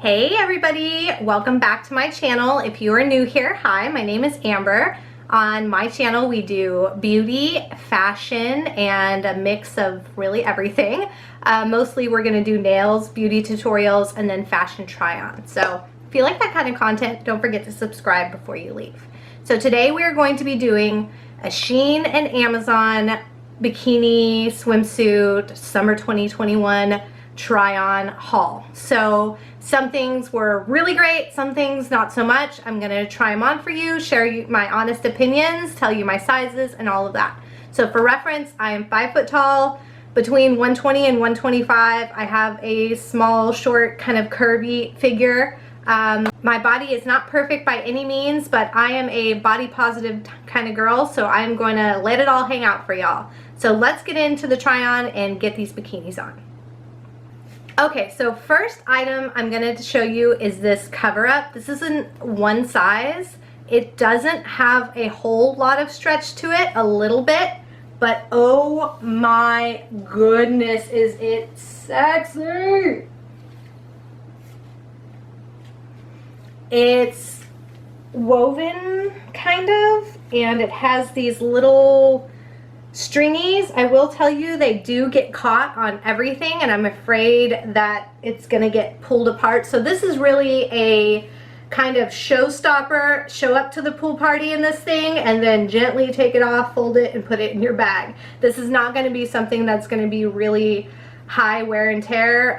Hey everybody, welcome back to my channel. If you are new here, hi, my name is Amber. On my channel we do beauty, fashion, and a mix of really everything. Mostly we're gonna do nails, beauty tutorials, and then fashion try-on. So if you like that kind of content, don't forget to subscribe before you leave. So today we are going to be doing a Shein and Amazon bikini swimsuit summer 2021 try-on haul. So some things were really great, some things not so much. I'm gonna try them on for you, share my honest opinions, tell you my sizes and all of that. So for reference, I am 5 foot tall, between 120 and 125. I have a small, short, kind of curvy figure. My body is not perfect by any means, but I am a body positive kind of girl, so I'm going to let it all hang out for y'all. So let's get into the try on and get these bikinis on. Okay, so first item I'm going to show you is this cover up. This isn't one size. It doesn't have a whole lot of stretch to it, a little bit, but oh my goodness, is it sexy! It's woven kind of, and it has these little stringies. I will tell you they do get caught on everything, and I'm afraid that it's gonna get pulled apart. So this is really a kind of showstopper. Show up to the pool party in this thing and then gently take it off, fold it, and put it in your bag. This is not gonna be something that's gonna be really high wear and tear,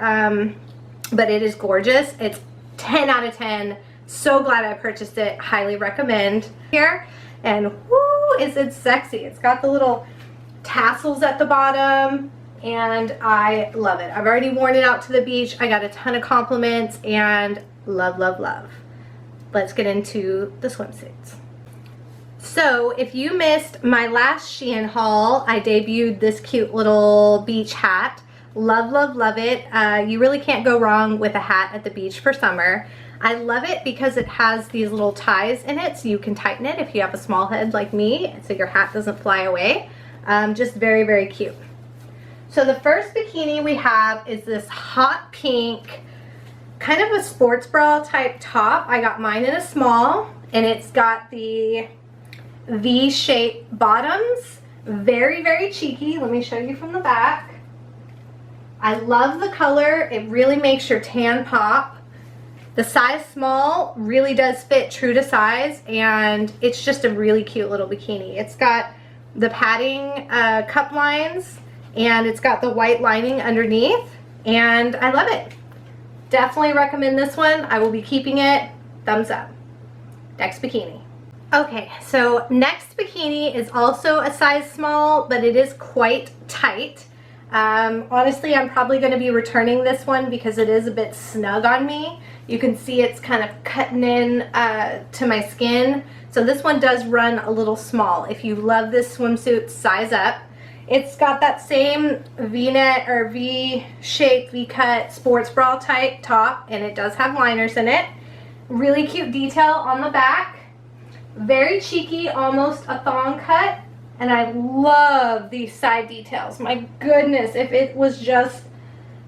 but it is gorgeous. It's 10 out of 10. So glad I purchased it. Highly recommend here. And whoo, is it sexy. It's got the little tassels at the bottom and I love it. I've already worn it out to the beach. I got a ton of compliments and love, love, love. Let's get into the swimsuits. So if you missed my last Shein haul, I debuted this cute little beach hat. Love, love, love it. You really can't go wrong with a hat at the beach for summer. I love it because it has these little ties in it so you can tighten it if you have a small head like me, so your hat doesn't fly away. Just very, very cute. So the first bikini we have is this hot pink, kind of a sports bra type top. I got mine in a small, and it's got the V-shaped bottoms. Very, very cheeky. Let me show you from the back. I love the color. It really makes your tan pop. The size small really does fit true to size, and it's just a really cute little bikini. It's got the padding cup lines, and it's got the white lining underneath, and I love it. Definitely recommend this one. I will be keeping it. Thumbs up. Next bikini. Okay, so next bikini is also a size small, but it is quite tight. Honestly, I'm probably going to be returning this one because it is a bit snug on me. You can see it's kind of cutting in to my skin. So this one does run a little small. If you love this swimsuit, size up. It's got that same V-neck or V-shaped, V-cut sports bra type top, and it does have liners in it. Really cute detail on the back. Very cheeky, almost a thong cut. And I love these side details. My goodness, if it was just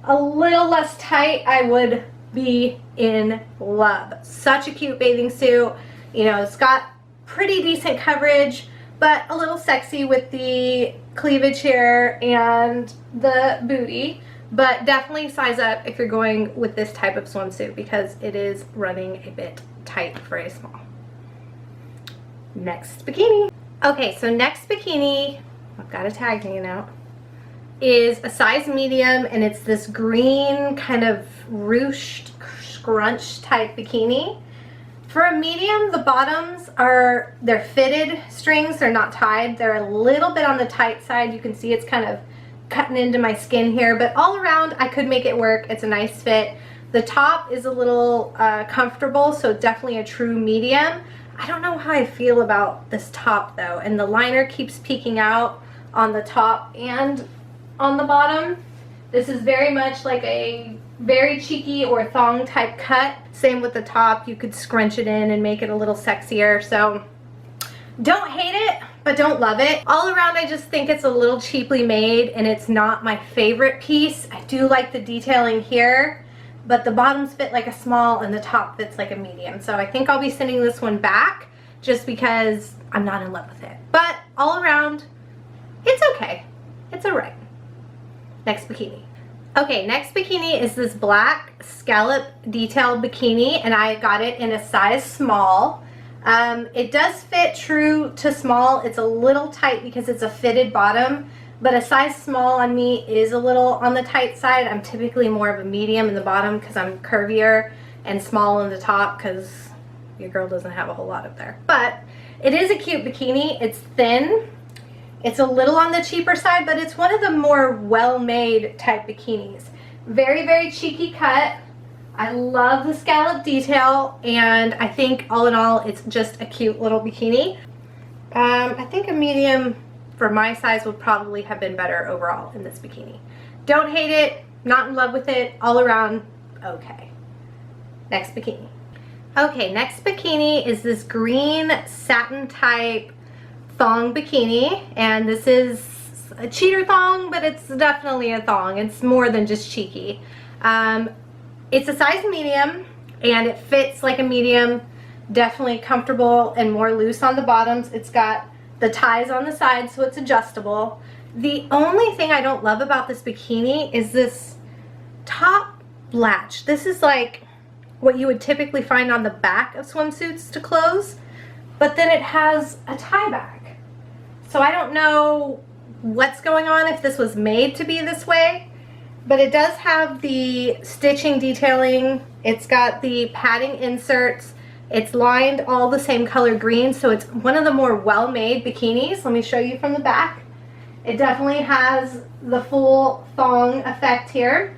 a little less tight, I would be in love. Such a cute bathing suit. You know, it's got pretty decent coverage, but a little sexy with the cleavage here and the booty. But definitely size up if you're going with this type of swimsuit because it is running a bit tight for a small. Next bikini. Okay, so next bikini, I've got a tag hanging out, is a size medium, and it's this green kind of ruched scrunch type bikini. For a medium, the bottoms they're fitted strings, they're not tied. They're a little bit on the tight side. You can see it's kind of cutting into my skin here, but all around I could make it work. It's a nice fit. The top is a little comfortable, so definitely a true medium. I don't know how I feel about this top though, and the liner keeps peeking out on the top and on the bottom. This is very much like a very cheeky or thong type cut. Same with the top. You could scrunch it in and make it a little sexier. So don't hate it, but don't love it. All around, I just think it's a little cheaply made, and it's not my favorite piece. I do like the detailing here, but the bottoms fit like a small and the top fits like a medium. So I think I'll be sending this one back just because I'm not in love with it. But all around, it's okay. It's alright. Next bikini. Okay, next bikini is this black scallop detailed bikini, and I got it in a size small. It does fit true to small. It's a little tight because it's a fitted bottom, but a size small on me is a little on the tight side. I'm typically more of a medium in the bottom because I'm curvier, and small in the top because your girl doesn't have a whole lot up there. But it is a cute bikini. It's thin. It's a little on the cheaper side, but it's one of the more well-made type bikinis. Very, very cheeky cut. I love the scallop detail, and I think all in all, it's just a cute little bikini. I think a medium for my size would probably have been better overall in this bikini. Don't hate it, not in love with it, all around okay. Next bikini. Okay, next bikini is this green satin type thong bikini, and this is a cheater thong, but it's definitely a thong. It's more than just cheeky. It's a size medium, and it fits like a medium, definitely comfortable and more loose on the bottoms. It's got the ties on the sides, so it's adjustable. The only thing I don't love about this bikini is this top latch. This is like what you would typically find on the back of swimsuits to close, but then it has a tie back. So I don't know what's going on, if this was made to be this way, but it does have the stitching detailing. It's got the padding inserts. It's lined all the same color green, so it's one of the more well-made bikinis. Let me show you from the back. It definitely has the full thong effect here.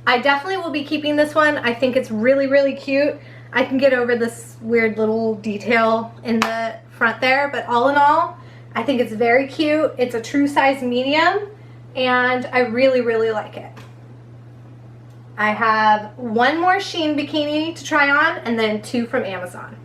I definitely will be keeping this one. I think it's really, really cute. I can get over this weird little detail in the front there, but all in all, I think it's very cute. It's a true size medium, and I really, really like it. I have one more Shein bikini to try on, and then 2 from Amazon.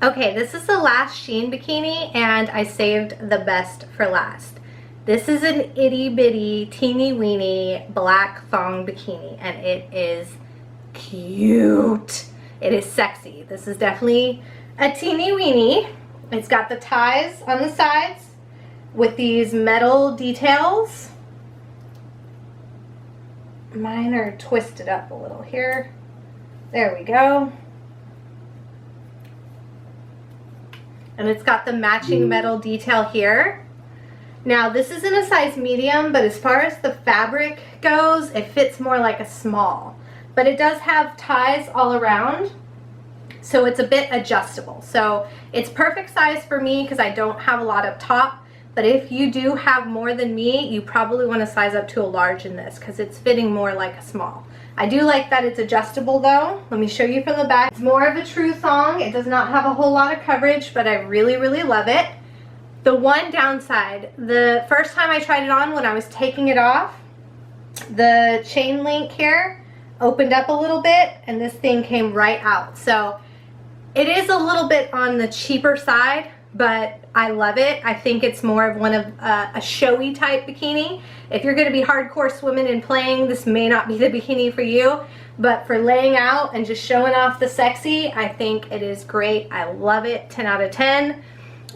Okay, this is the last Shein bikini, and I saved the best for last. This is an itty bitty, teeny weeny black thong bikini, and it is cute. It is sexy. This is definitely a teeny weeny. It's got the ties on the sides with these metal details. Mine are twisted up a little here. There we go. And it's got the matching metal detail here. Now this is in a size medium, but as far as the fabric goes, it fits more like a small. But it does have ties all around, so it's a bit adjustable. So it's perfect size for me because I don't have a lot up top. But if you do have more than me, you probably want to size up to a large in this because it's fitting more like a small. I do like that it's adjustable though. Let me show you from the back. It's more of a true thong. It does not have a whole lot of coverage, but I really, really love it. The one downside, the first time I tried it on, when I was taking it off, the chain link here opened up a little bit and this thing came right out. So it is a little bit on the cheaper side, but I love it. I think it's more of one of a showy type bikini. If you're going to be hardcore swimming and playing, this may not be the bikini for you, but for laying out and just showing off the sexy, I think it is great. I love it. 10 out of 10.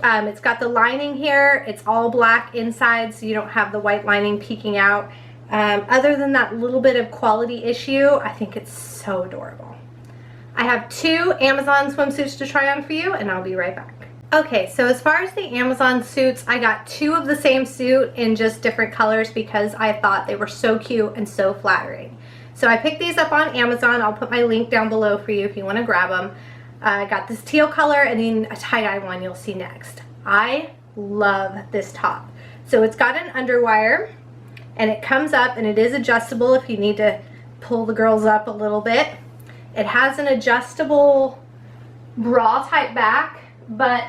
It's got the lining here. It's all black inside, so you don't have the white lining peeking out. Other than that little bit of quality issue, I think it's so adorable. I have 2 Amazon swimsuits to try on for you, and I'll be right back. Okay, so as far as the Amazon suits, I got 2 of the same suit in just different colors because I thought they were so cute and so flattering. So I picked these up on Amazon. I'll put my link down below for you if you want to grab them. I got this teal color and then a tie-dye one you'll see next. I love this top. So it's got an underwire and it comes up and it is adjustable if you need to pull the girls up a little bit. It has an adjustable bra type back, but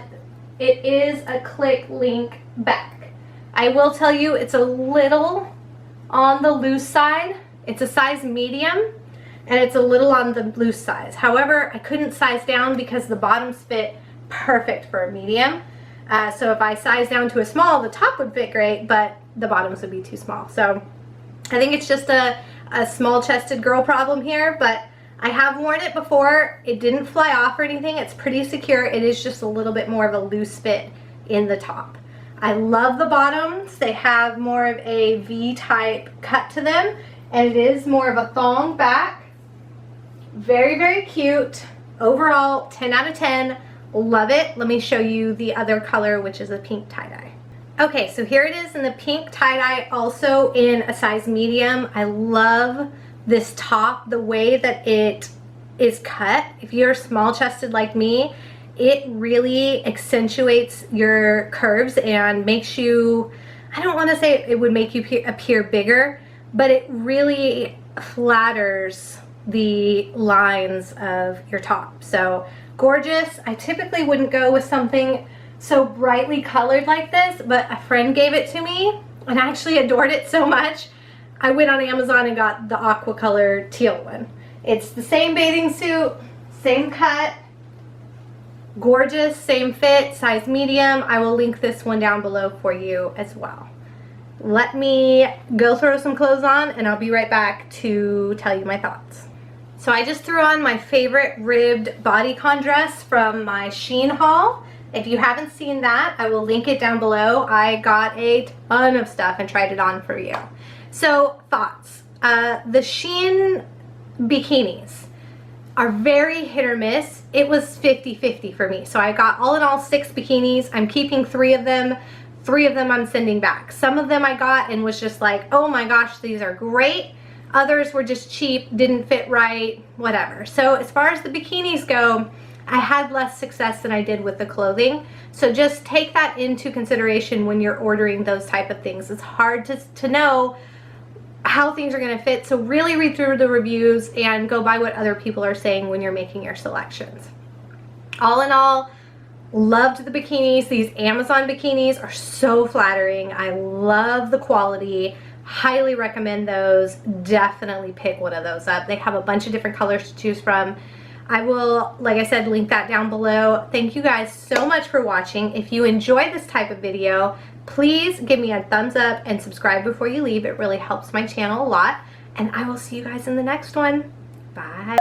it is a click link back. I will tell you it's a little on the loose side. It's a size medium and it's a little on the loose size. However, I couldn't size down because the bottoms fit perfect for a medium. So if I size down to a small, the top would fit great, but the bottoms would be too small. So I think it's just a a small chested girl problem here, but I have worn it before. It didn't fly off or anything. It's pretty secure. It is just a little bit more of a loose fit in the top. I love the bottoms. They have more of a V-type cut to them, and it is more of a thong back. Very, very cute. Overall, 10 out of 10. Love it. Let me show you the other color, which is a pink tie-dye. Okay, so here it is in the pink tie-dye, also in a size medium. I love this top, the way that it is cut. If you're small-chested like me, it really accentuates your curves and makes you, I don't want to say it would make you appear bigger, but it really flatters the lines of your top. So gorgeous. I typically wouldn't go with something so brightly colored like this, but a friend gave it to me and I actually adored it so much. I went on Amazon and got the aqua color teal one. It's the same bathing suit, same cut, gorgeous, same fit, size medium. I will link this one down below for you as well. Let me go throw some clothes on and I'll be right back to tell you my thoughts. So I just threw on my favorite ribbed bodycon dress from my Shein haul. If you haven't seen that, I will link it down below. I got a ton of stuff and tried it on for you. So thoughts. The Shein bikinis are very hit or miss. It was 50-50 for me. So I got all in all 6 bikinis. I'm keeping 3 of them. 3 of them I'm sending back. Some of them I got and was just like, oh my gosh, these are great. Others were just cheap, didn't fit right, whatever. So as far as the bikinis go, I had less success than I did with the clothing. So just take that into consideration when you're ordering those type of things. It's hard to know how things are going to fit, so really read through the reviews and go by what other people are saying when you're making your selections. All in all, loved the bikinis. These Amazon bikinis are so flattering. I love the quality. Highly recommend those. Definitely pick one of those up. They have a bunch of different colors to choose from. I will, like I said, link that down below. Thank you guys so much for watching. If you enjoy this type of video, please give me a thumbs up and subscribe before you leave. It really helps my channel a lot. And I will see you guys in the next one. Bye.